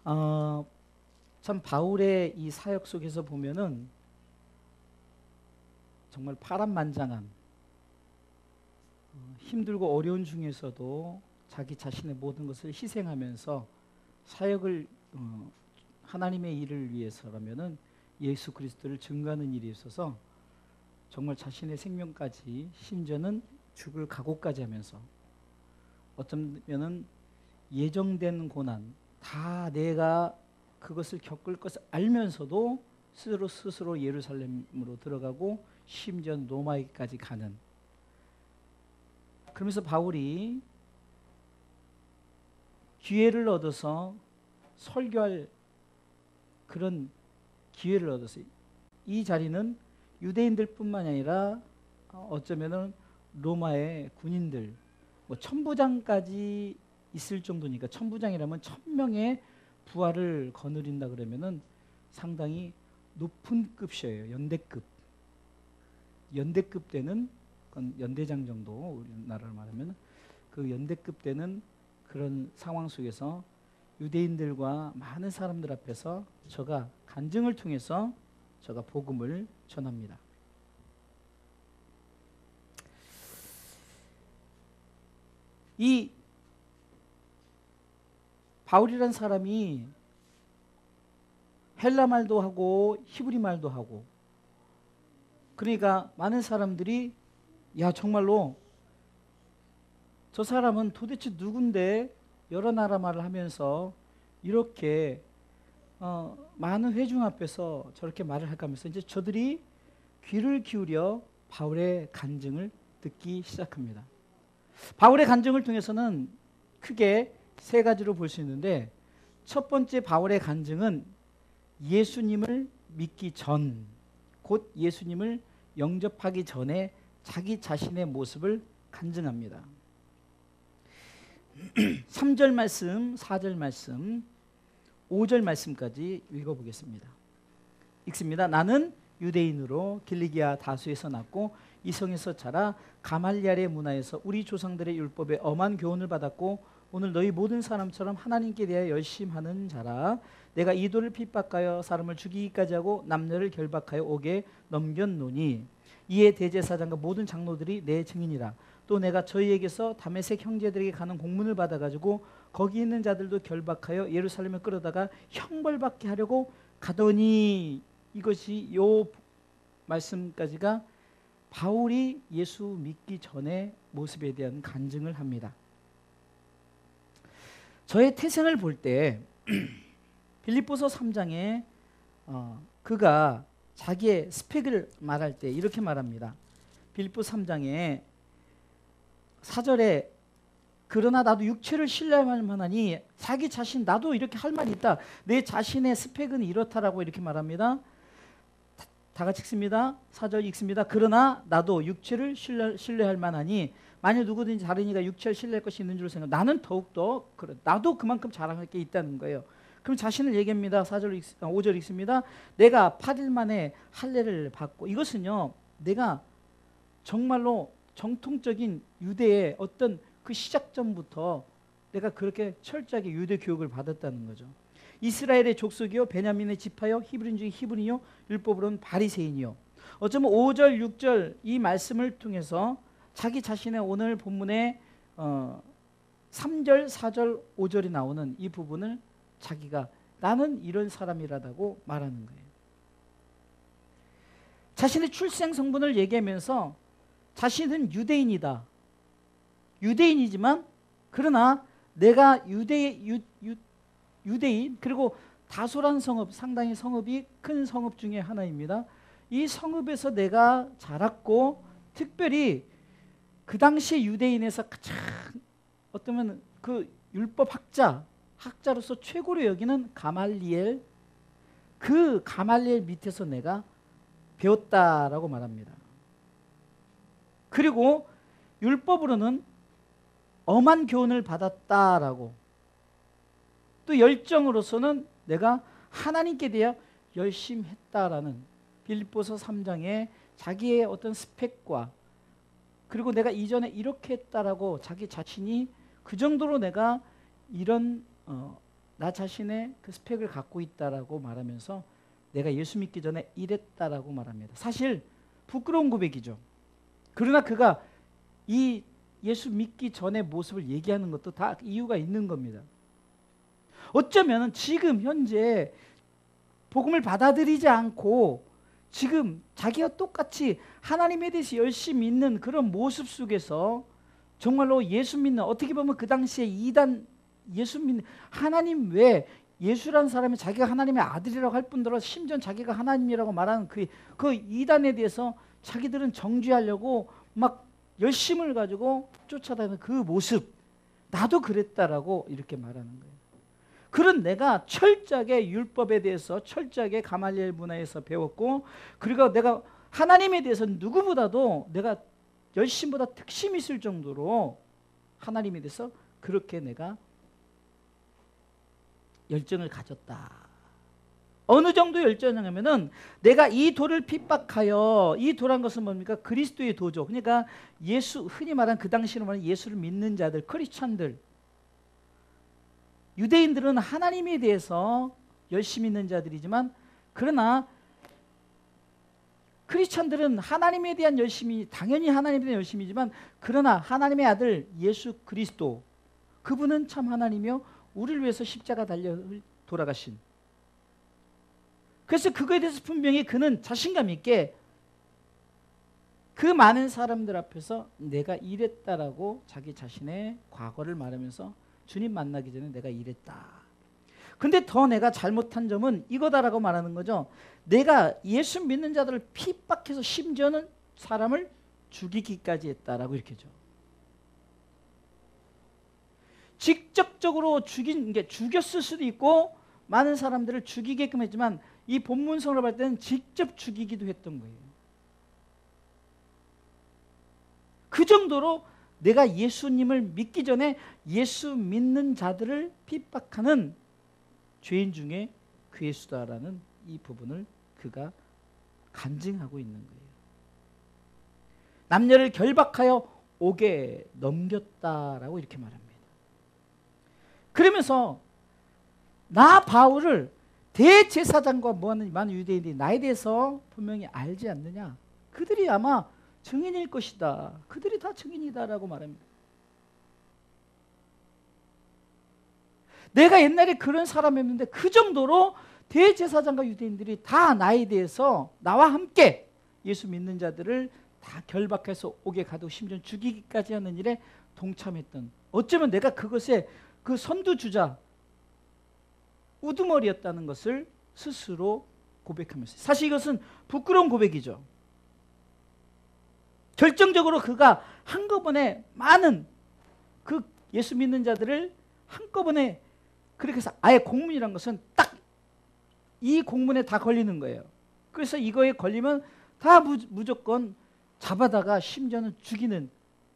어, 참 바울의 이 사역 속에서 보면은 정말 파란만장한 힘들고 어려운 중에서도 자기 자신의 모든 것을 희생하면서 사역을 하나님의 일을 위해서라면은 예수 그리스도를 증거하는 일이 있어서 정말 자신의 생명까지 심지어는 죽을 각오까지 하면서 어쩌면은 예정된 고난 다 내가 그것을 겪을 것을 알면서도 스스로 예루살렘으로 들어가고 심지어 로마에까지 가는, 그러면서 바울이 기회를 얻어서 설교할 그런 기회를 얻었어요. 이 자리는 유대인들뿐만 아니라 어쩌면은 로마의 군인들 뭐 천부장까지 있을 정도니까, 천부장이라면 1000명의 부하를 거느린다 그러면은 상당히 높은 급이에요. 연대급 되는 연대장 정도, 우리나라로 말하면 그 연대급 되는 그런 상황 속에서 유대인들과 많은 사람들 앞에서 저가 간증을 통해서 저가 복음을 전합니다. 이 바울이라는 사람이 헬라 말도 하고 히브리 말도 하고, 그러니까 많은 사람들이 야 정말로 저 사람은 도대체 누군데 여러 나라 말을 하면서 이렇게 많은 회중 앞에서 저렇게 말을 할까 하면서 이제 저들이 귀를 기울여 바울의 간증을 듣기 시작합니다. 바울의 간증을 통해서는 크게 세 가지로 볼 수 있는데, 첫 번째 바울의 간증은 예수님을 믿기 전, 곧 예수님을 영접하기 전에 자기 자신의 모습을 간증합니다. 3절 말씀, 4절 말씀, 5절 말씀까지 읽어보겠습니다. 읽습니다. 나는 유대인으로 길리기아 다수에서 났고 이성에서 자라 가말리알의 문화에서 우리 조상들의 율법에 엄한 교훈을 받았고 오늘 너희 모든 사람처럼 하나님께 대하여 열심하는 자라. 내가 이도를 핍박하여 사람을 죽이기까지 하고 남녀를 결박하여 옥에 넘겼노니 이에 대제사장과 모든 장로들이 내 증인이라. 또 내가 저희에게서 다메섹 형제들에게 가는 공문을 받아가지고 거기 있는 자들도 결박하여 예루살렘에 끌어다가 형벌받게 하려고 가더니, 이것이 요 말씀까지가 바울이 예수 믿기 전의 모습에 대한 간증을 합니다. 저의 태생을 볼 때 빌립보서 3장에 그가 자기의 스펙을 말할 때 이렇게 말합니다. 빌립보 3장에 4절에 그러나 나도 육체를 신뢰할 만하니, 자기 자신 나도 이렇게 할 말이 있다. 내 자신의 스펙은 이렇다라고 이렇게 말합니다. 다 같이 읽습니다. 4절 읽습니다. 그러나 나도 육체를 신뢰할 만하니 만일 누구든지 다른 이가 육체를 신뢰할 것이 있는 줄 생각, 나는 더욱더 그래. 나도 그만큼 자랑할 게 있다는 거예요. 그럼 자신을 얘기합니다. 5절 읽습니다. 내가 8일 만에 할례를 받고, 이것은요 내가 정말로 정통적인 유대의 어떤 그 시작점부터 내가 그렇게 철저하게 유대 교육을 받았다는 거죠. 이스라엘의 족속이요 베냐민의 지파요 히브리인 중에 히브리요 율법으로는 바리새인이요. 어쩌면 5절 6절 이 말씀을 통해서 자기 자신의 오늘 본문에 3절 4절 5절이 나오는 이 부분을 자기가 나는 이런 사람이라고 말하는 거예요. 자신의 출생 성분을 얘기하면서 자신은 유대인이다. 유대인이지만 그러나 내가 유대인 그리고 다소란 성읍, 상당히 성읍이 큰 성읍 중에 하나입니다. 이 성읍에서 내가 자랐고 특별히 그 당시 유대인에서 가장 어쩌면 그 율법 학자로서 최고로 여기는 가말리엘, 그 가말리엘 밑에서 내가 배웠다라고 말합니다. 그리고 율법으로는 엄한 교훈을 받았다라고, 또 열정으로서는 내가 하나님께 대하여 열심히 했다라는 빌립보서 3장에 자기의 어떤 스펙과, 그리고 내가 이전에 이렇게 했다라고 자기 자신이 그 정도로 내가 이런 나 자신의 그 스펙을 갖고 있다라고 말하면서 내가 예수 믿기 전에 이랬다라고 말합니다. 사실 부끄러운 고백이죠. 그러나 그가 이 예수 믿기 전의 모습을 얘기하는 것도 다 이유가 있는 겁니다. 어쩌면 지금 현재 복음을 받아들이지 않고 지금 자기가 똑같이 하나님에 대해서 열심히 믿는 그런 모습 속에서 정말로 예수 믿는, 어떻게 보면 그 당시에 이단 예수 믿는, 하나님 외에 예수라는 사람이 자기가 하나님의 아들이라고 할 뿐더러 심지어 자기가 하나님이라고 말하는 그 이단에 대해서 자기들은 정죄하려고 막 열심을 가지고 쫓아다니는 그 모습, 나도 그랬다라고 이렇게 말하는 거예요. 그런 내가 철저하게 율법에 대해서 철저하게 가말리엘 문화에서 배웠고, 그리고 내가 하나님에 대해서 누구보다도 내가 열심보다 특심이 있을 정도로 하나님에 대해서 그렇게 내가 열정을 가졌다. 어느 정도 열정이냐면은 내가 이 도를 핍박하여, 이 도란 것은 뭡니까? 그리스도의 도죠. 그러니까 예수, 흔히 말하는 그 당시로 말하는 예수를 믿는 자들, 크리스찬들, 유대인들은 하나님에 대해서 열심히 있는 자들이지만, 그러나 크리스찬들은 하나님에 대한 열심이, 당연히 하나님에 대한 열심이지만, 그러나 하나님의 아들 예수 그리스도, 그분은 참 하나님이요 우리를 위해서 십자가 달려 돌아가신, 그래서 그거에 대해서 분명히 그는 자신감 있게 그 많은 사람들 앞에서 내가 이랬다라고 자기 자신의 과거를 말하면서 주님 만나기 전에 내가 이랬다. 근데 더 내가 잘못한 점은 이거다라고 말하는 거죠. 내가 예수 믿는 자들을 핍박해서 심지어는 사람을 죽이기까지 했다라고 이렇게 죠. 직접적으로 죽인 게, 죽였을 수도 있고 많은 사람들을 죽이게끔 했지만 이 본문성으로 볼 때는 직접 죽이기도 했던 거예요. 그 정도로 내가 예수님을 믿기 전에 예수 믿는 자들을 핍박하는 죄인 중에 그 예수다라는 이 부분을 그가 간증하고 있는 거예요. 남녀를 결박하여 옥에 넘겼다라고 이렇게 말합니다. 그러면서 나 바울을 대제사장과 많은 유대인들이 나에 대해서 분명히 알지 않느냐, 그들이 아마 증인일 것이다, 그들이 다 증인이다라고 말합니다. 내가 옛날에 그런 사람이었는데 그 정도로 대제사장과 유대인들이 다 나에 대해서 나와 함께 예수 믿는 자들을 다 결박해서 옥에 가두고 심지어 죽이기까지 하는 일에 동참했던, 어쩌면 내가 그것의 그 선두주자, 우두머리였다는 것을 스스로 고백하면서, 사실 이것은 부끄러운 고백이죠. 결정적으로 그가 한꺼번에 많은 그 예수 믿는 자들을 한꺼번에, 그렇게 해서 아예 공문이란 것은 딱 이 공문에 다 걸리는 거예요. 그래서 이거에 걸리면 다 무조건 잡아다가 심지어는 죽이는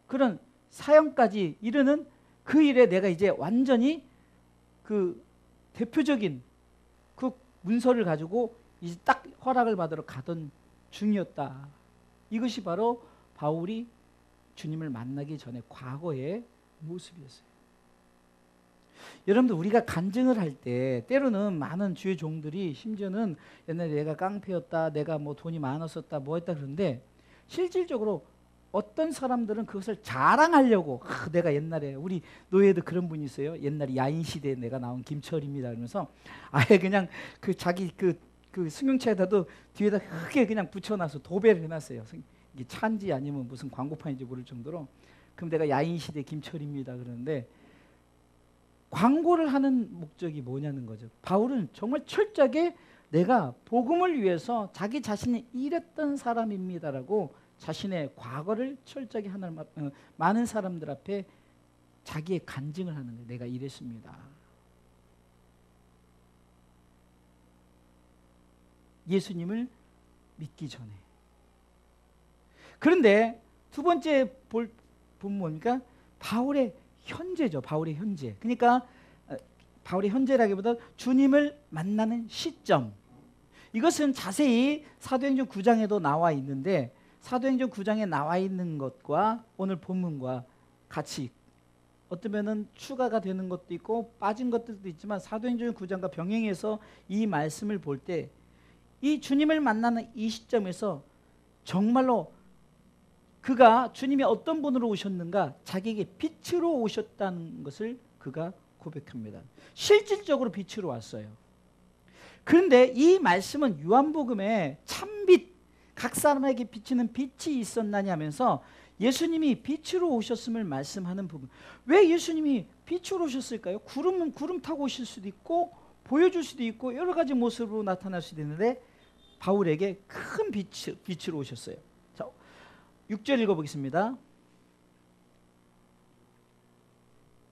그런 사형까지 이르는 그 일에 내가 이제 완전히 그 대표적인 그 문서를 가지고 이제 딱 허락을 받으러 가던 중이었다. 이것이 바로 바울이 주님을 만나기 전에 과거의 모습이었어요. 여러분들, 우리가 간증을 할 때 때로는 많은 주의 종들이 심지어는 옛날에 내가 깡패였다, 내가 뭐 돈이 많았었다, 뭐 했다 그러는데, 실질적으로 어떤 사람들은 그것을 자랑하려고, 내가 옛날에, 우리 노예도 그런 분이 있어요. 옛날에 야인시대에 내가 나온 김철입니다 그러면서 아예 그냥 그 자기 그 승용차에다도 뒤에다 크게 그냥 붙여놔서 도배를 해놨어요. 이게 차인지 아니면 무슨 광고판인지 모를 정도로. 그럼 내가 야인시대 김철입니다 그러는데, 광고를 하는 목적이 뭐냐는 거죠. 바울은 정말 철저하게 내가 복음을 위해서 자기 자신이 이랬던 사람입니다라고 자신의 과거를 철저하게 많은 사람들 앞에 자기의 간증을 하는 거예요. 내가 이랬습니다. 예수님을 믿기 전에. 그런데 두 번째 보면 뭡니까? 바울의 현재죠. 바울의 현재. 그러니까 바울의 현재라기보다 주님을 만나는 시점. 이것은 자세히 사도행전 9장에도 나와 있는데, 사도행전 9장에 나와 있는 것과 오늘 본문과 같이 어쩌면은 추가가 되는 것도 있고 빠진 것들도 있지만 사도행전 9장과 병행해서 이 말씀을 볼 때 이 주님을 만나는 이 시점에서 정말로 그가 주님이 어떤 분으로 오셨는가, 자기에게 빛으로 오셨다는 것을 그가 고백합니다. 실질적으로 빛으로 왔어요. 그런데 이 말씀은 요한복음에 참빛, 각 사람에게 비치는 빛이 있었나니 하면서 예수님이 빛으로 오셨음을 말씀하는 부분. 왜 예수님이 빛으로 오셨을까요? 구름은 구름 타고 오실 수도 있고 보여줄 수도 있고 여러 가지 모습으로 나타날 수도 있는데 바울에게 큰 빛으로 오셨어요. 자, 6절 읽어보겠습니다.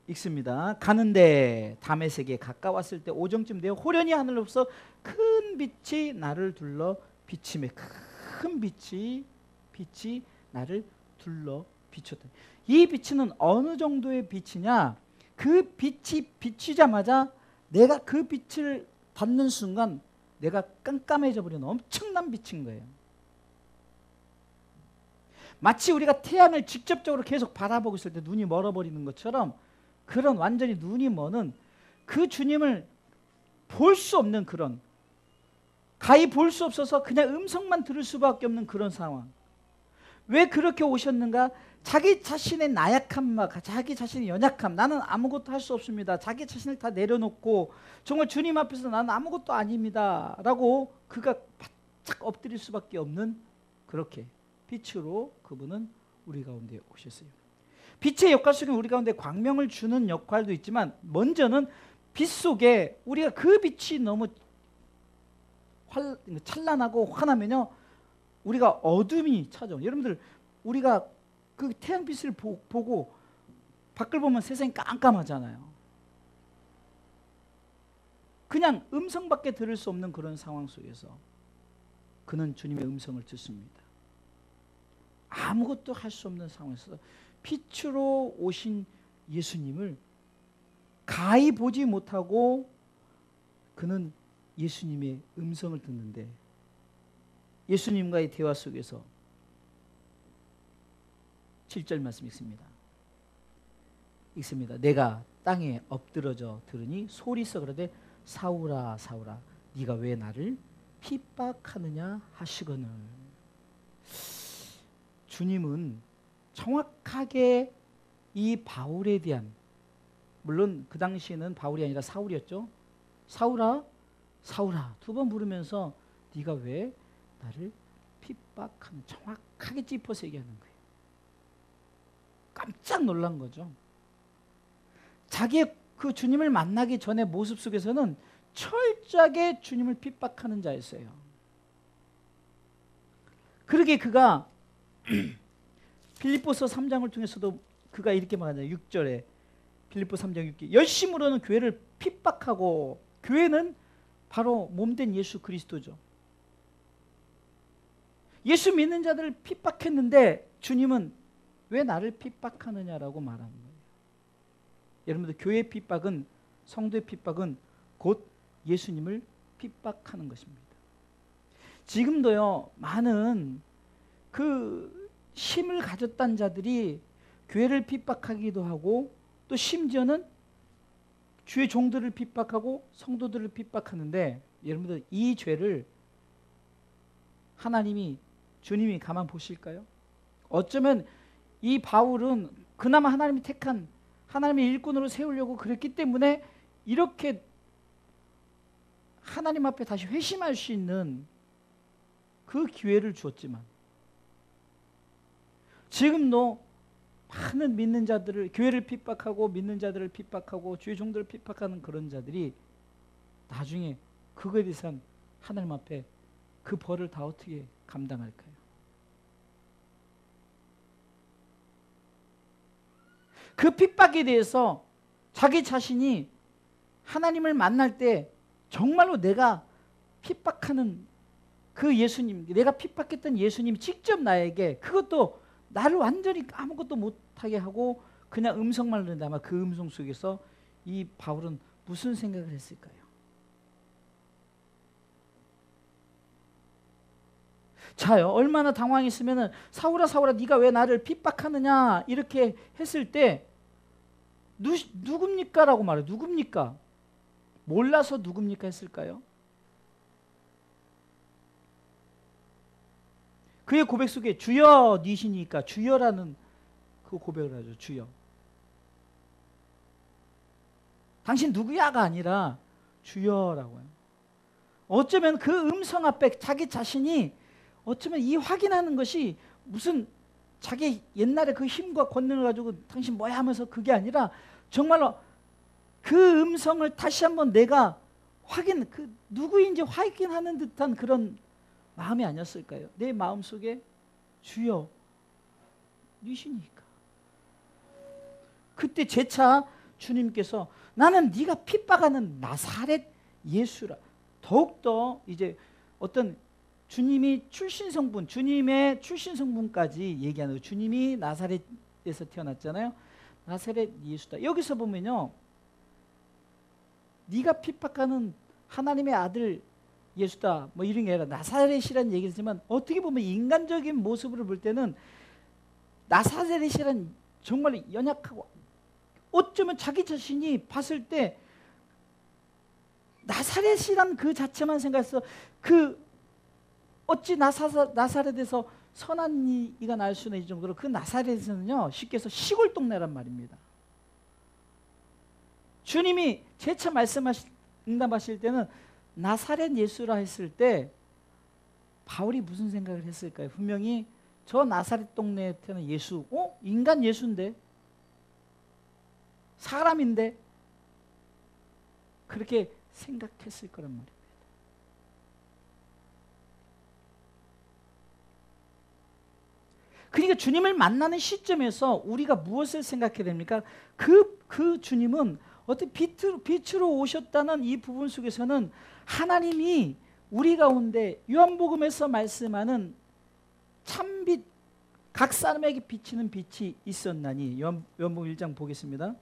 읽습니다. 가는데 다메섹에 가까웠을 때 오정쯤 되어 호련히 하늘로서 큰 빛이 나를 둘러 비치매. 큰 빛이 나를 둘러 비췄다. 이 빛은 어느 정도의 빛이냐? 그 빛이 비치자마자 내가 그 빛을 받는 순간 내가 깜깜해져 버리는 엄청난 빛인 거예요. 마치 우리가 태양을 직접적으로 계속 바라보고 있을 때 눈이 멀어버리는 것처럼 그런 완전히 눈이 머는 그 주님을 볼 수 없는 그런, 가히 볼 수 없어서 그냥 음성만 들을 수밖에 없는 그런 상황. 왜 그렇게 오셨는가? 자기 자신의 나약함과 자기 자신의 연약함, 나는 아무것도 할 수 없습니다, 자기 자신을 다 내려놓고 정말 주님 앞에서 나는 아무것도 아닙니다 라고 그가 바짝 엎드릴 수밖에 없는, 그렇게 빛으로 그분은 우리 가운데 오셨어요. 빛의 역할 속에 우리 가운데 광명을 주는 역할도 있지만 먼저는 빛 속에 우리가 그 빛이 너무 찬란하고 환하면요 우리가 어둠이 찾아오죠. 여러분들 우리가 그 태양빛을 보고 밖을 보면 세상이 깜깜하잖아요. 그냥 음성밖에 들을 수 없는 그런 상황 속에서 그는 주님의 음성을 듣습니다. 아무것도 할 수 없는 상황에서 빛으로 오신 예수님을 가히 보지 못하고 그는 예수님의 음성을 듣는데, 예수님과의 대화 속에서 7절 말씀 읽습니다. 내가 땅에 엎드러져 들으니 소리서 그러되 사울아 사울아 네가 왜 나를 핍박하느냐 하시거늘. 주님은 정확하게 이 바울에 대한, 물론 그 당시에는 바울이 아니라 사울이었죠. 사울아 사울아 두 번 부르면서 네가 왜 나를 핍박하는, 정확하게 짚어서 얘기하는 거예요. 깜짝 놀란 거죠. 자기의 그 주님을 만나기 전의 모습 속에서는 철저하게 주님을 핍박하는 자였어요. 그러게 그가 빌립보서 3장을 통해서도 그가 이렇게 말하잖아요. 6절에 빌립보 3장 6절 열심으로는 교회를 핍박하고, 교회는 바로 몸된 예수 그리스도죠. 예수 믿는 자들을 핍박했는데 주님은 왜 나를 핍박하느냐라고 말하는 거예요. 여러분들 교회의 핍박은, 성도의 핍박은 곧 예수님을 핍박하는 것입니다. 지금도요 많은 그 힘을 가졌던 자들이 교회를 핍박하기도 하고 또 심지어는 주의 종들을 핍박하고 성도들을 핍박하는데, 여러분들 이 죄를 하나님이, 주님이 가만 보실까요? 어쩌면 이 바울은 그나마 하나님이 택한, 하나님의 일꾼으로 세우려고 그랬기 때문에 이렇게 하나님 앞에 다시 회심할 수 있는 그 기회를 주었지만, 지금도 많은 믿는 자들을, 교회를 핍박하고 믿는 자들을 핍박하고 주의 종들을 핍박하는 그런 자들이 나중에 그거에 대해서 하나님 앞에 그 벌을 다 어떻게 감당할까요? 그 핍박에 대해서 자기 자신이 하나님을 만날 때 정말로 내가 핍박하는 그 예수님, 내가 핍박했던 예수님이 직접 나에게, 그것도 나를 완전히 아무것도 못하게 하고 그냥 음성만 듣는데 아마 그 음성 속에서 이 바울은 무슨 생각을 했을까요? 자요, 얼마나 당황했으면 사울아 사울아 네가 왜 나를 핍박하느냐 이렇게 했을 때 누굽니까? 라고 말해요. 누굽니까? 몰라서 누굽니까 했을까요? 그의 고백 속에 주여 니시니까 주여라는 그 고백을 하죠. 주여. 당신 누구야가 아니라 주여라고 해요. 어쩌면 그 음성 앞에 자기 자신이 어쩌면 이 확인하는 것이 무슨 자기 옛날에 그 힘과 권능을 가지고 당신 뭐야 하면서 그게 아니라 정말로 그 음성을 다시 한번 내가 그 누구인지 확인하는 듯한 그런 마음이 아니었을까요? 내 마음속에 주여 니시니까. 그때 재차 주님께서 나는 네가 핍박하는 나사렛 예수라. 더욱더 이제 어떤 주님의 출신 성분까지 얘기하는 거예요. 주님이 나사렛에서 태어났잖아요. 나사렛 예수다. 여기서 보면요, 네가 핍박하는 하나님의 아들 예수다 뭐 이런 게 아니라 나사렛이라는 얘기지만 어떻게 보면 인간적인 모습으로 볼 때는 나사렛이란 정말 연약하고 어쩌면 자기 자신이 봤을 때 나사렛이란 그 자체만 생각해서 어찌 나사렛에서 선한 이가 날 수는 이 정도로 그 나사렛에서는요 쉽게 해서 시골 동네란 말입니다. 주님이 재차 응답하실 때는 나사렛 예수라 했을 때 바울이 무슨 생각을 했을까요? 분명히 저 나사렛 동네에 태어난 예수, 인간 예수인데 사람인데 그렇게 생각했을 거란 말입니다. 그러니까 주님을 만나는 시점에서 우리가 무엇을 생각해야 됩니까? 그 주님은 어떻게 빛으로 오셨다는 이 부분 속에서는 하나님이 우리 가운데 요한복음에서 말씀하는 참빛 각 사람에게 비치는 빛이 있었나니. 요한복음 1장 보겠습니다.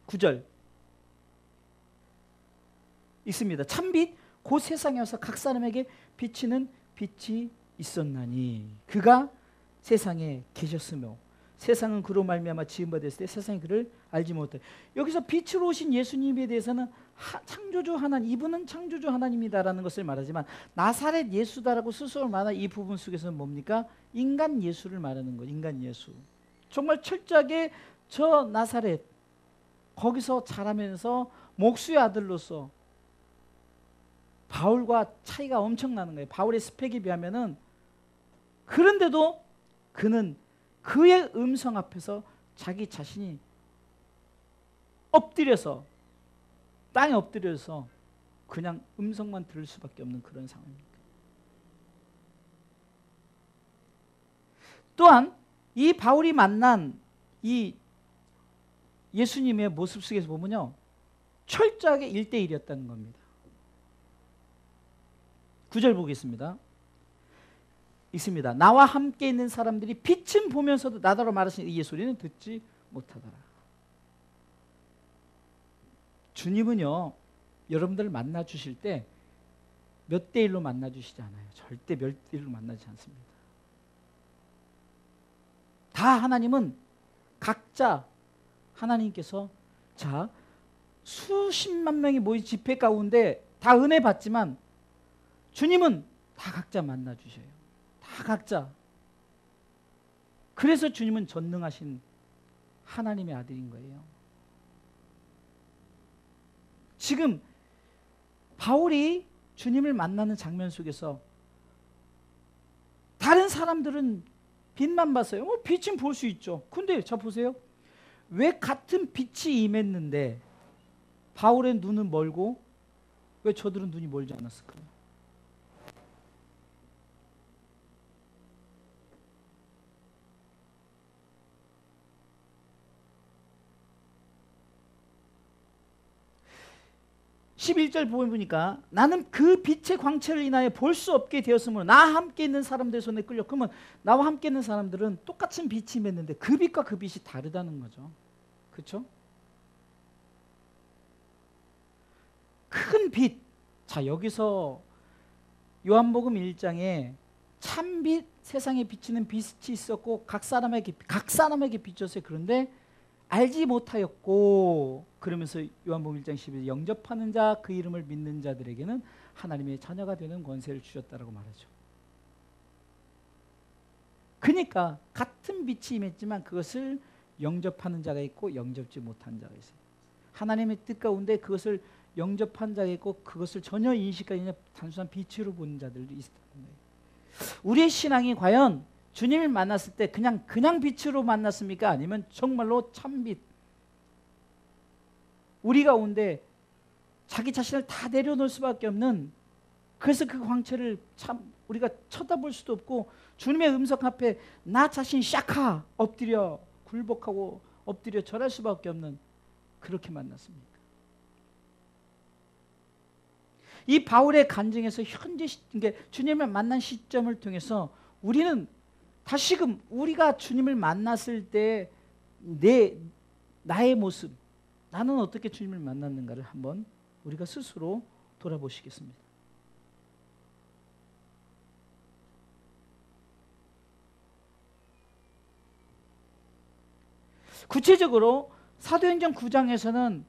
구절 있습니다. 참빛 곧 세상에 와서 각 사람에게 비치는 빛이 있었나니 그가 세상에 계셨으며 세상은 그로 말미암아 지음 바 됐을 때 세상이 그를 알지 못해. 여기서 빛으로 오신 예수님에 대해서는 창조주 하나님, 이분은 창조주 하나님이다라는 것을 말하지만 나사렛 예수다라고 스스로 말하는 이 부분 속에서는 뭡니까? 인간 예수를 말하는 거. 인간 예수. 정말 철저하게 저 나사렛 거기서 자라면서 목수의 아들로서 바울과 차이가 엄청나는 거예요. 바울의 스펙에 비하면은. 그런데도 그는 그의 음성 앞에서 자기 자신이 엎드려서 땅에 엎드려서 그냥 음성만 들을 수밖에 없는 그런 상황입니다. 또한 이 바울이 만난 이 예수님의 모습 속에서 보면요 철저하게 1대1이었다는 겁니다. 9절 보겠습니다. 있습니다. 나와 함께 있는 사람들이 빛은 보면서도 나더러 말하시는 이 소리는 듣지 못하더라. 주님은요 여러분들을 만나 주실 때 몇 대 1로 만나 주시지 않아요. 절대 몇 대 1로 만나지 않습니다. 다 하나님은 각자 하나님께서 자 수십만 명이 모인 집회 가운데 다 은혜 받지만 주님은 다 각자 만나 주셔요. 다 각자. 그래서 주님은 전능하신 하나님의 아들인 거예요. 지금 바울이 주님을 만나는 장면 속에서 다른 사람들은 빛만 봤어요. 빛은 볼 수 있죠. 근데 자 보세요. 왜 같은 빛이 임했는데 바울의 눈은 멀고 왜 저들은 눈이 멀지 않았을까요? (11절) 보니까 나는 그 빛의 광채를 인하여 볼 수 없게 되었으므로 나와 함께 있는 사람들 손에 끌려. 그러면 나와 함께 있는 사람들은 똑같은 빛이 임했는데 그 빛과 그 빛이 다르다는 거죠. 그렇죠? 큰 빛. 자 여기서 요한복음 1장에 참빛, 세상에 비치는 빛이 있었고 각 사람에게 비쳤어요. 그런데 알지 못하였고, 그러면서 요한복음 1장 12절 영접하는 자, 그 이름을 믿는 자들에게는 하나님의 자녀가 되는 권세를 주셨다라고 말하죠. 그러니까 같은 빛이 임했지만 그것을 영접하는 자가 있고 영접지 못한 자가 있어요. 하나님의 뜻 가운데 그것을 영접한 자가 있고 그것을 전혀 인식하지 않는 단순한 빛으로 보는 자들도 있다는 거예요. 우리의 신앙이 과연 주님을 만났을 때 그냥 빛으로 만났습니까? 아니면 정말로 참빛, 우리 가운데 자기 자신을 다 내려놓을 수밖에 없는, 그래서 그 광채를 참 우리가 쳐다볼 수도 없고 주님의 음성 앞에 나 자신 샤카 엎드려 굴복하고 엎드려 절할 수밖에 없는, 그렇게 만났습니까? 이 바울의 간증에서 현재 주님을 만난 시점을 통해서 우리는 다시금 우리가 주님을 만났을 때 나의 모습, 나는 어떻게 주님을 만났는가를 한번 우리가 스스로 돌아보시겠습니다. 구체적으로 사도행전 9장에서는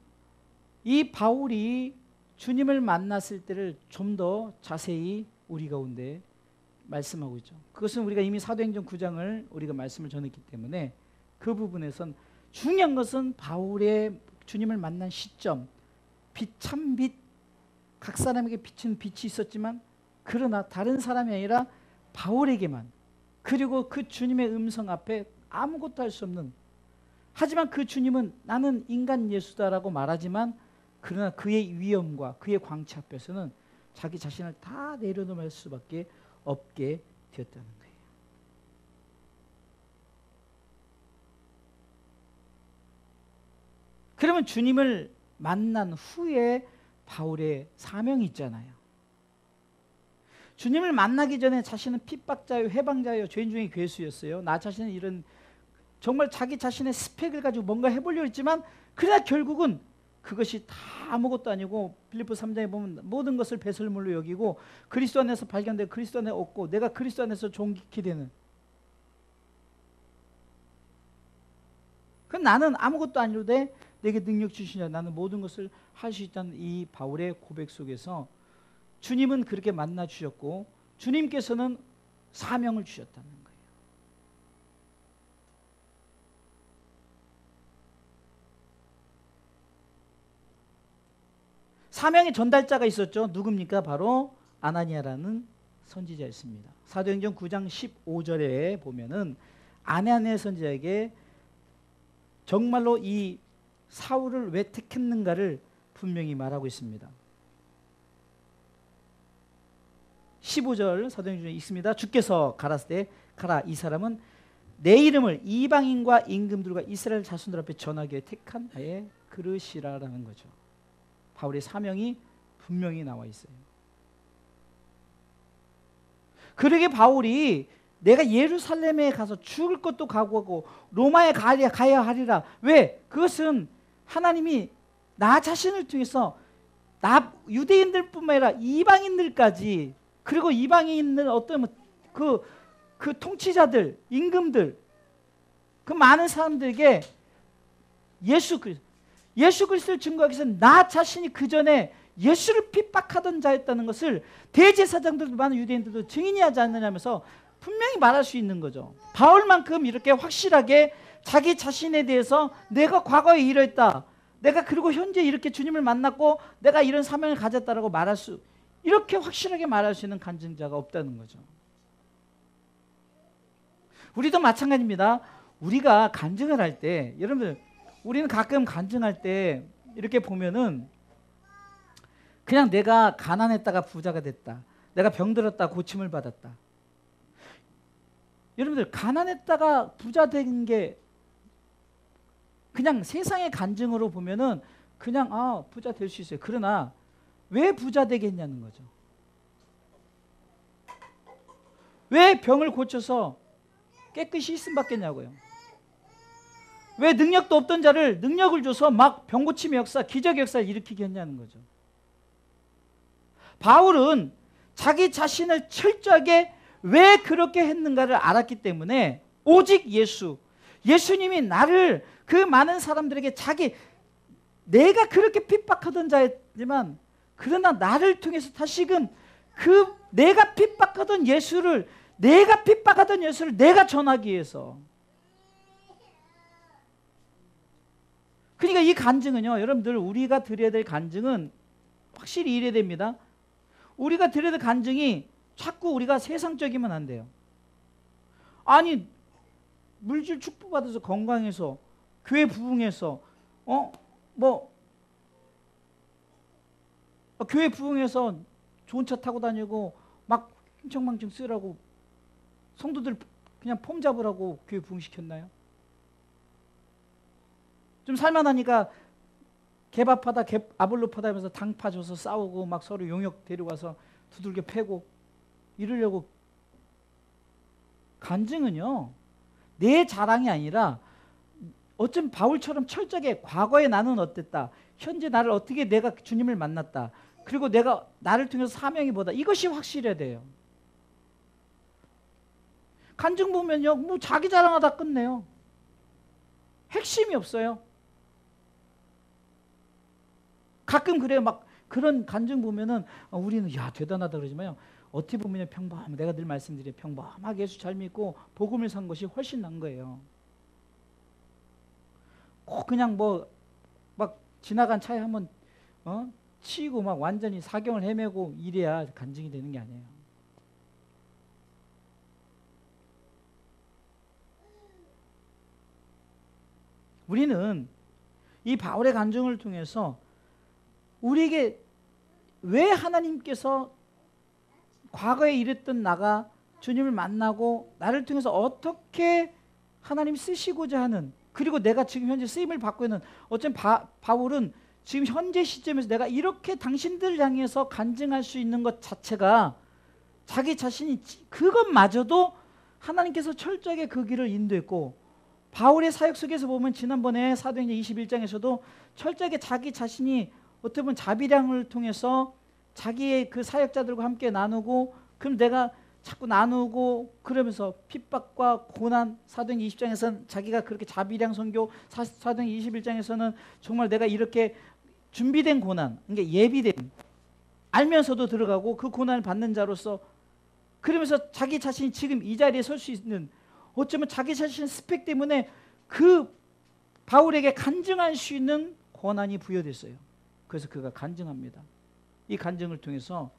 이 바울이 주님을 만났을 때를 좀 더 자세히 우리 가운데 말씀하고 있죠. 그것은 우리가 이미 사도행전 9장을 우리가 말씀을 전했기 때문에 그 부분에선 중요한 것은 바울의 주님을 만난 시점, 참빛, 각 사람에게 비치는 빛이 있었지만 그러나 다른 사람이 아니라 바울에게만, 그리고 그 주님의 음성 앞에 아무것도 할 수 없는, 하지만 그 주님은 나는 인간 예수다라고 말하지만 그러나 그의 위엄과 그의 광채 앞에서는 자기 자신을 다 내려놓을 수밖에 없게 되었다는 거예요. 그러면 주님을 만난 후에 바울의 사명이 있잖아요. 주님을 만나기 전에 자신은 핍박자요, 해방자요, 죄인 중에 괴수였어요. 나 자신은 이런 정말 자기 자신의 스펙을 가지고 뭔가 해보려고 했지만 그러나 결국은 그것이 다 아무것도 아니고 빌립보 3장에 보면 모든 것을 배설물로 여기고 그리스도 안에서 발견되고 그리스도 안에 얻고 내가 그리스도 안에서 존귀케 되는, 그럼 나는 아무것도 아니로되 내게 능력 주시냐, 나는 모든 것을 할 수 있다는 이 바울의 고백 속에서 주님은 그렇게 만나 주셨고 주님께서는 사명을 주셨다는 거예요. 사명의 전달자가 있었죠. 누굽니까? 바로 아나니아라는 선지자였습니다. 사도행전 9장 15절에 보면은 아나니아 선지자에게 정말로 이 사울을 왜 택했는가를 분명히 말하고 있습니다. 15절 사도행전에 있습니다. 주께서 가라사대 가라, 이 사람은 내 이름을 이방인과 임금들과 이스라엘 자손들 앞에 전하게 택한 나의 그릇이라라는 거죠. 바울의 사명이 분명히 나와 있어요. 그러게 바울이 내가 예루살렘에 가서 죽을 것도 각오하고 로마에 가야 하리라. 왜? 그것은 하나님이 나 자신을 통해서 유대인들뿐만 아니라 이방인들까지, 그리고 이방인들 어떤 그 통치자들, 임금들, 그 많은 사람들에게 예수 그리스도를 증거하기 위해서 나 자신이 그 전에 예수를 핍박하던 자였다는 것을 대제사장들도 많은 유대인들도 증인이 하지 않느냐면서 분명히 말할 수 있는 거죠. 바울만큼 이렇게 확실하게 자기 자신에 대해서 내가 과거에 이랬다, 내가 그리고 현재 이렇게 주님을 만났고 내가 이런 사명을 가졌다라고 이렇게 확실하게 말할 수 있는 간증자가 없다는 거죠. 우리도 마찬가지입니다. 우리가 간증을 할 때, 여러분들 우리는 가끔 간증할 때 이렇게 보면은 그냥 내가 가난했다가 부자가 됐다, 내가 병들었다 고침을 받았다. 여러분들 가난했다가 부자 된 게 그냥 세상의 간증으로 보면은 그냥 부자 될 수 있어요. 그러나 왜 부자 되겠냐는 거죠. 왜 병을 고쳐서 깨끗이 있음 받겠냐고요. 왜 능력도 없던 자를 능력을 줘서 막 병고침의 역사, 기적의 역사를 일으키게 했냐는 거죠. 바울은 자기 자신을 철저하게 왜 그렇게 했는가를 알았기 때문에 오직 예수님이 나를 그 많은 사람들에게 내가 그렇게 핍박하던 자였지만 그러나 나를 통해서 다시금 그 내가 핍박하던 예수를 내가 전하기 위해서. 그러니까 이 간증은요, 여러분들 우리가 드려야 될 간증은 확실히 이래야 됩니다. 우리가 드려야 될 간증이 자꾸 우리가 세상적이면 안 돼요. 아니 물질 축복받아서 건강해서 교회 부흥해서 교회 부흥해서 좋은 차 타고 다니고 막 흥청망청 쓰라고 성도들 그냥 폼 잡으라고 교회 부흥시켰나요? 좀 살만하니까 개밥하다 아볼로 파다 하면서 당파 줘서 싸우고 막 서로 용역 데려가서 두들겨 패고 이러려고. 간증은요 내 자랑이 아니라 어쩜 바울처럼 철저하게 과거에 나는 어땠다, 현재 나를 어떻게 내가 주님을 만났다, 그리고 내가 나를 통해서 사명이 뭐다, 이것이 확실해야 돼요. 간증 보면요 뭐 자기 자랑하다 끝내요. 핵심이 없어요. 가끔 그래요. 막 그런 간증 보면은 우리는 야 대단하다 그러지만요, 어떻게 보면 내가 늘 말씀드려요, 평범하게 예수 잘 믿고 복음을 산 것이 훨씬 난 거예요. 꼭 그냥 막 지나간 차에 한번 치이고 막 완전히 사경을 헤매고 이래야 간증이 되는 게 아니에요. 우리는 이 바울의 간증을 통해서 우리에게 왜 하나님께서 과거에 이랬던 나가 주님을 만나고 나를 통해서 어떻게 하나님 쓰시고자 하는, 그리고 내가 지금 현재 쓰임을 받고 있는, 어쩌면 바울은 지금 현재 시점에서 내가 이렇게 당신들을 향해서 간증할 수 있는 것 자체가 자기 자신이 그것마저도 하나님께서 철저하게 그 길을 인도했고, 바울의 사역 속에서 보면 지난번에 사도행전 21장에서도 철저하게 자기 자신이 어떻게 보면 자비량을 통해서 자기의 그 사역자들과 함께 나누고, 그럼 내가 자꾸 나누고 그러면서 핍박과 고난, 사도행전 20장에서는 자기가 그렇게 자비량 선교, 사도행전 21장에서는 정말 내가 이렇게 준비된 고난, 그러니까 예비된, 알면서도 들어가고 그 고난을 받는 자로서, 그러면서 자기 자신이 지금 이 자리에 설 수 있는, 어쩌면 자기 자신의 스펙 때문에 그 바울에게 간증할 수 있는 권한이 부여됐어요. 그래서 그가 간증합니다. 이 간증을 통해서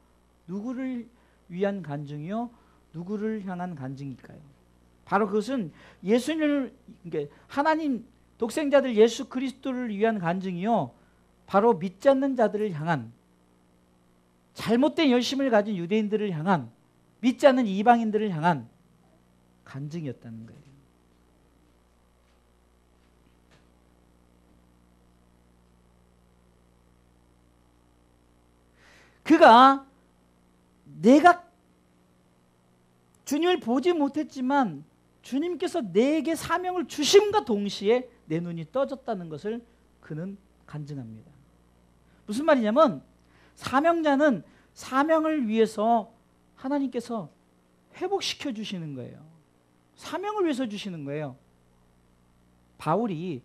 누구를 위한 간증이요, 누구를 향한 간증일까요? 바로 그것은 예수님을, 그러니까 하나님 독생자들 예수 그리스도를 위한 간증이요, 바로 믿지 않는 자들을 향한, 잘못된 열심을 가진 유대인들을 향한, 믿지 않는 이방인들을 향한 간증이었다는 거예요. 그가 내가 주님을 보지 못했지만 주님께서 내게 사명을 주심과 동시에 내 눈이 떠졌다는 것을 그는 간증합니다. 무슨 말이냐면 사명자는 사명을 위해서 하나님께서 회복시켜 주시는 거예요. 사명을 위해서 주시는 거예요. 바울이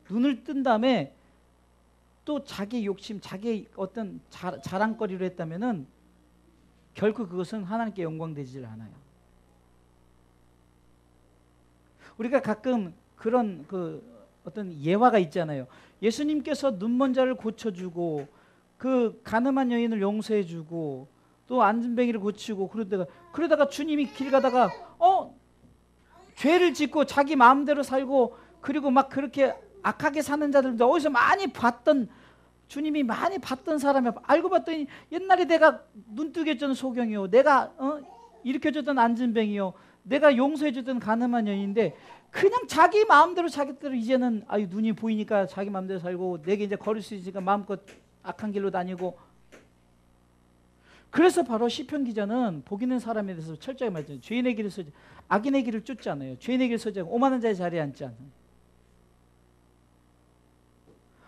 눈을 뜬 다음에 또 자기 욕심, 자기 어떤 자랑거리로 했다면은 결코 그것은 하나님께 영광되지 않아요. 우리가 가끔 그런 어떤 예화가 있잖아요. 예수님께서 눈먼 자를 고쳐주고 그 가늠한 여인을 용서해주고 또 안진뱅이를 고치고 그러다가 주님이 길 가다가 죄를 짓고 자기 마음대로 살고 그리고 막 그렇게 악하게 사는 자들도 어디서 주님이 많이 봤던 사람이 알고 봤더니 옛날에 내가 눈뜨게 해줬던 소경이요, 내가 일으켜줬던 안진뱅이요, 내가 용서해줬던 가늠한 여인인데 그냥 자기 마음대로 자기대로 이제는 눈이 보이니까 자기 마음대로 살고 내게 이제 걸을 수 있으니까 마음껏 악한 길로 다니고. 그래서 바로 시편 기자는 복 있는 사람에 대해서 철저히 말했잖아요. 죄인의 길을 서지 악인의 길을 쫓지 않아요. 죄인의 길을 서지 않고 오만한 자의 자리에 앉지 않아요.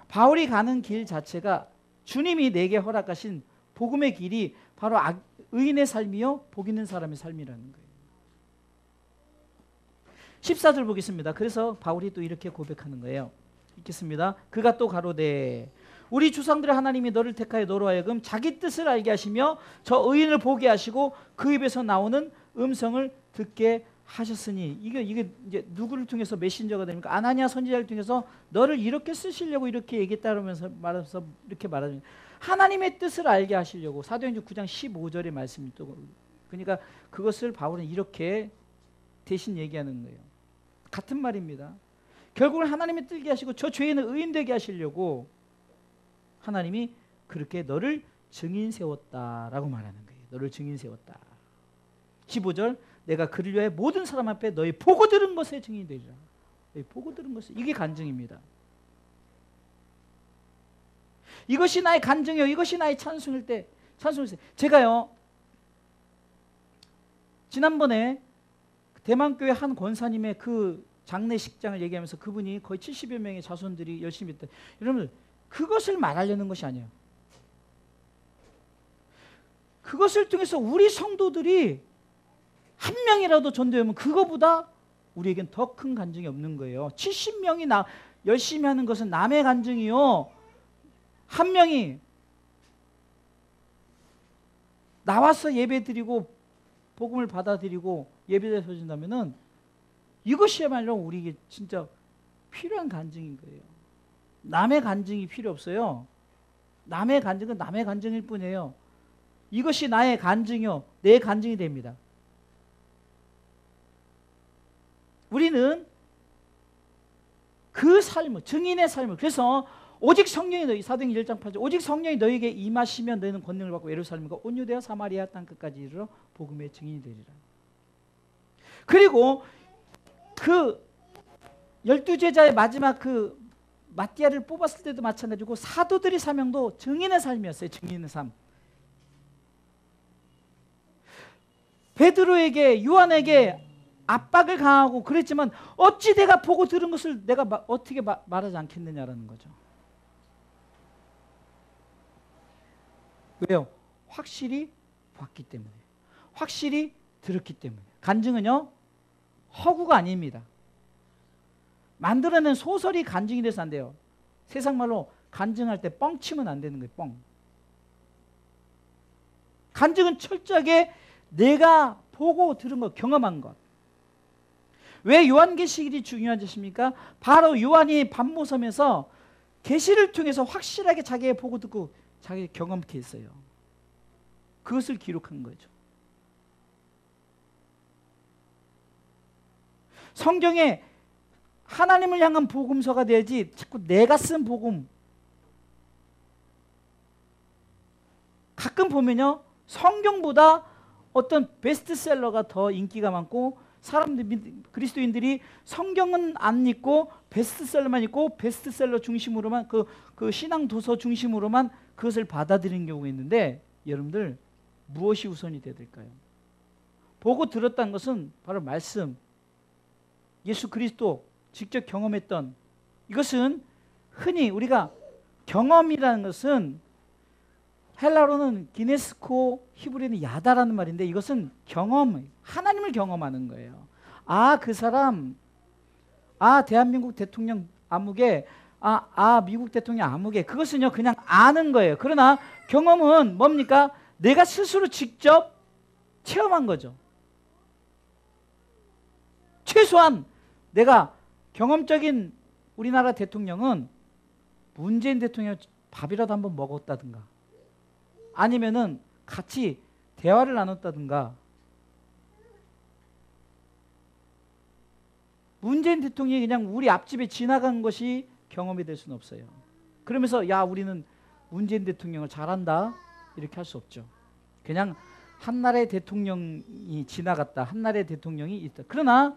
바울이 가는 길 자체가 주님이 내게 허락하신 복음의 길이 바로 의인의 삶이요 복 있는 사람의 삶이라는 거예요. 14절 보겠습니다. 그래서 바울이 또 이렇게 고백하는 거예요. 읽겠습니다. 그가 또 가로되 우리 주상들의 하나님이 너를 택하여 너로 하여금 자기 뜻을 알게 하시며 저 의인을 보게 하시고 그 입에서 나오는 음성을 듣게 하셨으니, 이게 이제 누구를 통해서 메신저가 됩니까? 아나니아 선지자를 통해서 너를 이렇게 쓰시려고 이렇게 얘기했다면서 말해서 이렇게 말하는, 하나님의 뜻을 알게 하시려고. 사도행전 9장 15절의 말씀이 또, 그러니까 그것을 바울은 이렇게 대신 얘기하는 거예요. 같은 말입니다. 결국은 하나님의 뜻을 하시고 저 죄인을 의인 되게 하시려고 하나님이 그렇게 너를 증인 세웠다라고 말하는 거예요. 너를 증인 세웠다. 15절, 내가 그를 위하여 모든 사람 앞에 너희 보고 들은 것에 증인이 되리라. 너희 보고 들은 것에, 이게 간증입니다. 이것이 나의 간증이요, 이것이 나의 찬송일 때, 찬송일 때, 제가요 지난번에 대만교회 한 권사님의 그 장례식장을 얘기하면서 그분이 거의 70여 명의 자손들이 열심히 했다. 여러분, 그것을 말하려는 것이 아니에요. 그것을 통해서 우리 성도들이 한 명이라도 전도하면 그거보다 우리에겐 더 큰 간증이 없는 거예요. 70명이 열심히 하는 것은 남의 간증이요, 한 명이 나와서 예배 드리고 복음을 받아들이고 예배에 서준다면은 이것이야말로 우리에게 진짜 필요한 간증인 거예요. 남의 간증이 필요 없어요. 남의 간증은 남의 간증일 뿐이에요. 이것이 나의 간증이요, 내 간증이 됩니다. 우리는 그 삶을, 증인의 삶을, 그래서 오직 성령이 너희, 사도행전 1장 8절, 오직 성령이 너희에게 임하시면 너희는 권능을 받고 예루살렘과 온 유대와 사마리아 땅 끝까지 이르러 복음의 증인이 되리라. 그리고 그 12제자의 마지막 그 마띠아를 뽑았을 때도 마찬가지고 사도들의 사명도 증인의 삶이었어요. 증인의 삶. 베드로에게, 요한에게 압박을 가하고 그랬지만 어찌 내가 보고 들은 것을 내가 어떻게 말하지 않겠느냐라는 거죠. 왜요? 확실히 봤기 때문에, 확실히 들었기 때문에. 간증은요, 허구가 아닙니다. 만들어낸 소설이 간증이 돼서 안 돼요. 세상 말로 간증할 때 뻥치면 안 되는 거예요. 뻥. 간증은 철저하게 내가 보고 들은 것, 경험한 것. 왜 요한계시록이 중요하십니까? 바로 요한이 밤모섬에서 계시를 통해서 확실하게 자기가 보고 듣고 자기 경험케 했어요. 그것을 기록한 거죠. 성경에 하나님을 향한 복음서가 돼야지 자꾸 내가 쓴 복음. 가끔 보면요, 성경보다 어떤 베스트셀러가 더 인기가 많고, 사람들, 그리스도인들이 성경은 안 읽고 베스트셀러만 읽고 베스트셀러 중심으로만, 그 신앙 도서 중심으로만 그것을 받아들이는 경우가 있는데, 여러분들 무엇이 우선이 돼야 될까요? 보고 들었다는 것은 바로 말씀, 예수 그리스도 직접 경험했던, 이것은 흔히 우리가 경험이라는 것은 헬라로는 기네스코, 히브리는 야다라는 말인데, 이것은 경험, 하나님을 경험하는 거예요. 아, 그 사람, 아, 대한민국 대통령 아무개, 미국 대통령 아무개, 그것은요 그냥 아는 거예요. 그러나 경험은 뭡니까? 내가 스스로 직접 체험한 거죠. 최소한 내가 경험적인 우리나라 대통령은 문재인 대통령 밥이라도 한번 먹었다든가, 아니면은 같이 대화를 나눴다든가. 문재인 대통령이 그냥 우리 앞집에 지나간 것이 경험이 될 수는 없어요. 그러면서 야, 우리는 문재인 대통령을 잘한다 이렇게 할 수 없죠. 그냥 한 나라의 대통령이 지나갔다, 한 나라의 대통령이 있다. 그러나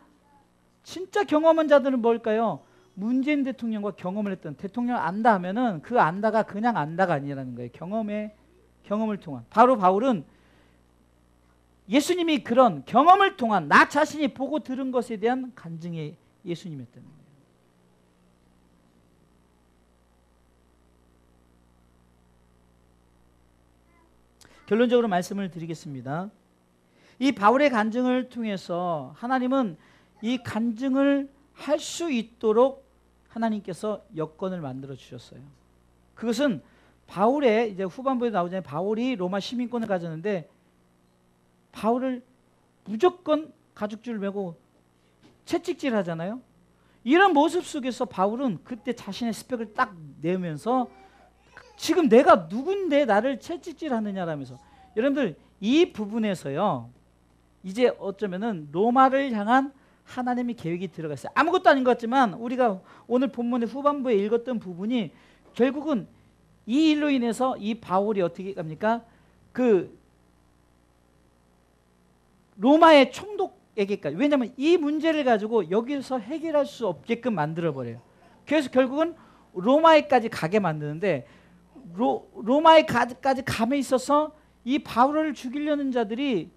진짜 경험한 자들은 뭘까요? 문재인 대통령과 경험을 했던, 대통령을 안다 하면은 그 안다가 그냥 안다가 아니라는 거예요. 경험을 통한. 바로 바울은 예수님이 그런 경험을 통한 나 자신이 보고 들은 것에 대한 간증의 예수님이었다는 거예요. 결론적으로 말씀을 드리겠습니다. 이 바울의 간증을 통해서 하나님은 이 간증을 할 수 있도록 하나님께서 여건을 만들어 주셨어요. 그것은 바울의 이제 후반부에 나오잖아요. 바울이 로마 시민권을 가졌는데 바울을 무조건 가죽줄 메고 채찍질 하잖아요. 이런 모습 속에서 바울은 그때 자신의 스펙을 딱 내면서 지금 내가 누군데 나를 채찍질 하느냐라면서, 여러분들 이 부분에서요 이제 어쩌면은 로마를 향한 하나님의 계획이 들어갔어요. 아무것도 아닌 것 같지만 우리가 오늘 본문의 후반부에 읽었던 부분이 결국은 이 일로 인해서 이 바울이 어떻게 합니까? 그 로마의 총독에게까지, 왜냐하면 이 문제를 가지고 여기서 해결할 수 없게끔 만들어버려요. 그래서 결국은 로마에까지 가게 만드는데 로마에까지 감에 있어서 이 바울을 죽이려는 자들이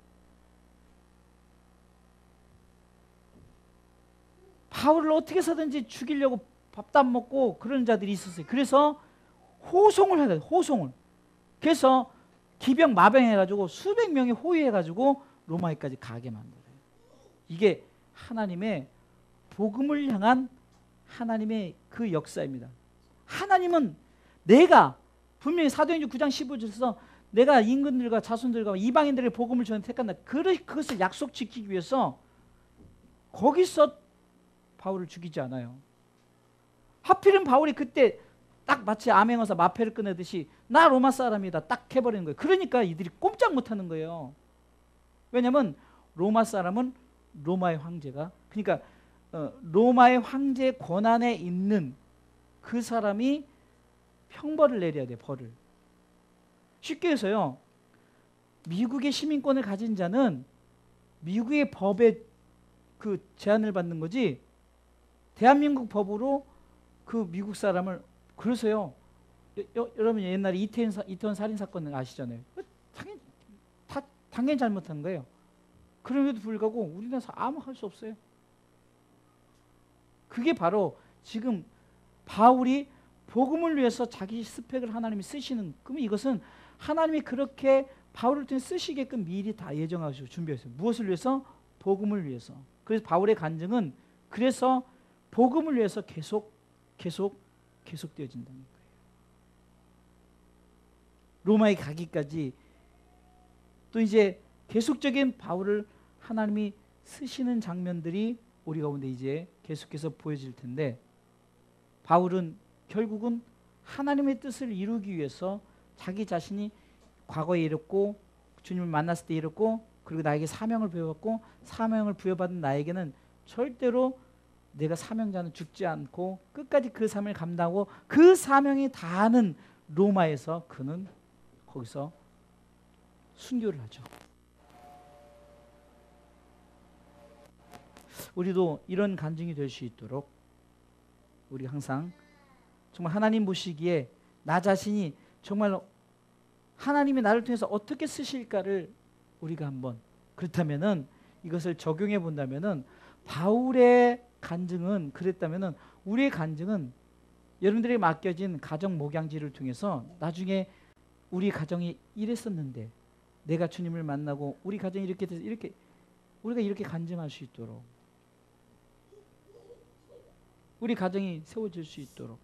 바울을 어떻게 해서든지 죽이려고 밥도 안 먹고 그런 자들이 있었어요. 그래서 호송을 해야 돼요. 호송을. 그래서 기병 마병해가지고 수백 명이 호위해가지고 로마에까지 가게 만들어요. 이게 하나님의 복음을 향한 하나님의 그 역사입니다. 하나님은 내가 분명히 사도행전 9장 15절에서 내가 임금들과 자손들과 이방인들의 복음을 전해 택한다. 그것을 약속 지키기 위해서 거기서 바울을 죽이지 않아요. 하필은 바울이 그때 딱 마치 암행어사 마패를 꺼내듯이 나 로마 사람이다 딱 해버리는 거예요. 그러니까 이들이 꼼짝 못하는 거예요. 왜냐하면 로마 사람은 로마의 황제가, 그러니까 로마의 황제 권한에 있는 그 사람이 형벌을 내려야 돼. 벌을. 쉽게 해서요, 미국의 시민권을 가진 자는 미국의 법에 그 제한을 받는 거지 대한민국 법으로 그 미국 사람을, 그래서요 여러분 옛날에 이태원 살인 사건 아시잖아요. 당연히 잘못한 거예요. 그럼에도 불구하고 우리나라에서 아무 할 수 없어요. 그게 바로 지금 바울이 복음을 위해서 자기 스펙을 하나님이 쓰시는, 그러면 이것은 하나님이 그렇게 바울을 통해 쓰시게끔 미리 다 예정하시고 준비했어요. 무엇을 위해서? 복음을 위해서. 그래서 바울의 간증은 그래서 복음을 위해서 계속 되어진다는 거예요. 로마에 가기까지 또 이제 계속적인 바울을 하나님이 쓰시는 장면들이 우리 가운데 이제 계속해서 보여질 텐데, 바울은 결국은 하나님의 뜻을 이루기 위해서 자기 자신이 과거에 이뤘고 주님을 만났을 때 이뤘고 그리고 나에게 사명을 부여받고 사명을 부여받은 나에게는 절대로 내가 사명자는 죽지 않고 끝까지 그 사명을 감당하고 그 사명이 다하는 로마에서 그는 거기서 순교를 하죠. 우리도 이런 간증이 될 수 있도록 우리 항상 정말 하나님 보시기에 나 자신이 정말 하나님이 나를 통해서 어떻게 쓰실까를 우리가 한번, 그렇다면은 이것을 적용해 본다면은 바울의 간증은 그랬다면은 우리의 간증은 여러분들에게 맡겨진 가정 목양지를 통해서 나중에 우리 가정이 이랬었는데 내가 주님을 만나고 우리 가정이 이렇게 돼서 이렇게 우리가 이렇게 간증할 수 있도록, 우리 가정이 세워질 수 있도록.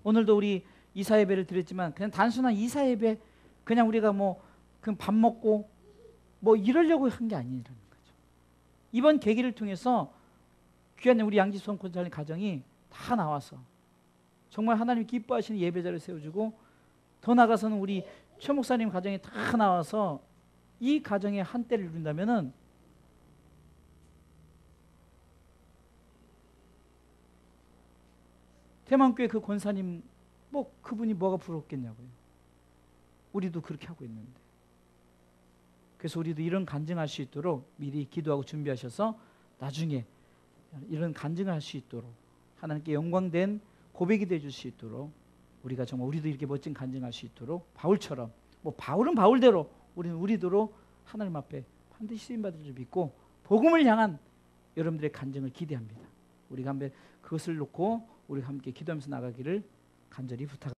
오늘도 우리 이사 예배를 드렸지만 그냥 단순한 이사 예배, 그냥 우리가 뭐 그냥 밥 먹고 뭐 이러려고 한 게 아니라는 거죠. 이번 계기를 통해서 귀한 우리 양지손 권사님 가정이 다 나와서 정말 하나님이 기뻐하시는 예배자를 세워주고, 더 나아가서는 우리 최 목사님 가정이 다 나와서 이 가정의 한때를 이룬다면은 대만교회 그 권사님 뭐 그분이 뭐가 부럽겠냐고요. 우리도 그렇게 하고 있는데. 그래서 우리도 이런 간증할 수 있도록 미리 기도하고 준비하셔서 나중에 이런 간증을 할 수 있도록 하나님께 영광된 고백이 되어줄 수 있도록 우리가 정말 우리도 이렇게 멋진 간증할 수 있도록 바울처럼, 뭐 바울은 바울대로 우리는 우리대로 하나님 앞에 반드시 쓰임받을 줄 믿고 복음을 향한 여러분들의 간증을 기대합니다. 우리가 한번 그것을 놓고 우리가 함께 기도하면서 나가기를 간절히 부탁합니다.